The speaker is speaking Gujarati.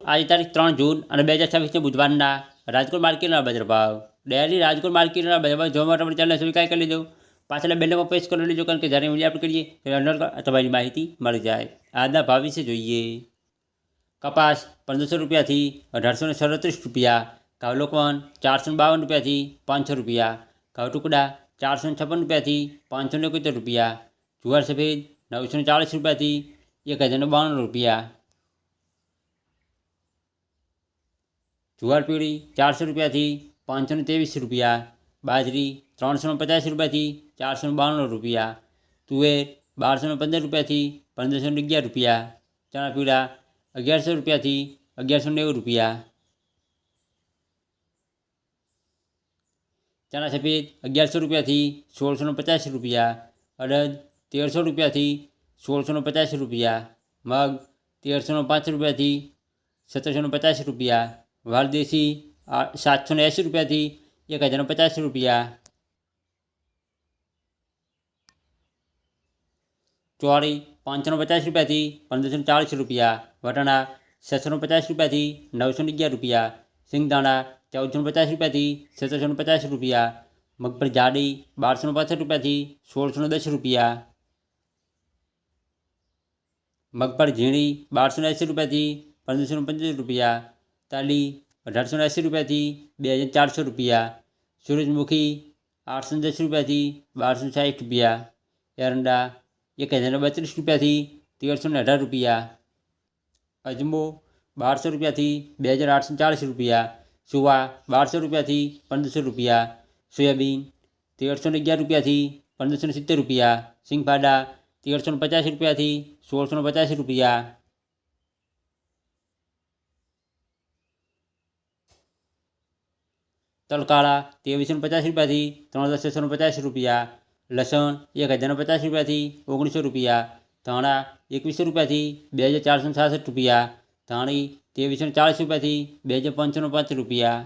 आज तारीख 3 जून और 2026 बुधवार राजकोट मार्केट बजार भाव डेली राजकोट मार्केट बजार भाव જોવા માટે આપણે ચેનલ સબસ્ક્રાઇબ કરી લેજો, પાછળ બેલમાં પ્રેસ કરી લેજો, કારણ કે જ્યારે વિડીયો અપલોડ કરીએ ત્યારે તમારી માહિતી મળી જાય। આજના ભાવ વિશે જોઈએ। કપાસ 1500 રૂપિયાથી 1837 રૂપિયા, ઘઉં લોકવન 452 રૂપિયાથી 500 રૂપિયા, ઘઉં ટુકડા 456 રૂપિયાથી 571 રૂપિયા, જુવાર સફેદ 940 રૂપિયાથી 1092 રૂપિયા, જુવાર પીળી 400 રૂપિયાથી 523 રૂપિયા, બાજરી 350 રૂપિયાથી 492 રૂપિયા, તુવેર 1215 રૂપિયાથી 1511 રૂપિયા, ચણા પીળા 1100 રૂપિયાથી 1190 રૂપિયા, ચણા સફેદ 1100 રૂપિયાથી 1650 રૂપિયા, અડદ 1300 રૂપિયાથી 1650 રૂપિયા, મગ 1305 રૂપિયાથી 1750 રૂપિયા, વાલ દેશી 780 રૂપિયાથી 1050 રૂપિયા, ચોળી 550 રૂપિયાથી 1540 રૂપિયા, વટાણા 650 રૂપિયાથી 911 રૂપિયા, સિંગદાણા 1450 રૂપિયાથી 1750 રૂપિયા, મગફળી જાડી 1265 રૂપિયાથી 1610 રૂપિયા, મગફળી ઝીણી 1280 રૂપિયાથી 1575 રૂપિયા, તાલી 1880 રૂપિયાથી 2400 રૂપિયા, સૂરજમુખી 810 રૂપિયાથી 1260 રૂપિયા, એરંડા 1032 રૂપિયાથી 1318 રૂપિયા, અજમો 1200 રૂપિયાથી 2840 રૂપિયા, સુવા 1200 રૂપિયાથી 1500 રૂપિયા, સોયાબીન 1311 રૂપિયાથી 1570 રૂપિયા, સિંગફાડા 1350 રૂપિયાથી 1650 રૂપિયા, તલકાળા 2350 રૂપિયાથી 3650 રૂપિયા, લસણ 1050 રૂપિયાથી 1900 રૂપિયા, ધાણા 2100 રૂપિયાથી 2466 રૂપિયા, ધાણી 2340 રૂપિયાથી 2505 રૂપિયા।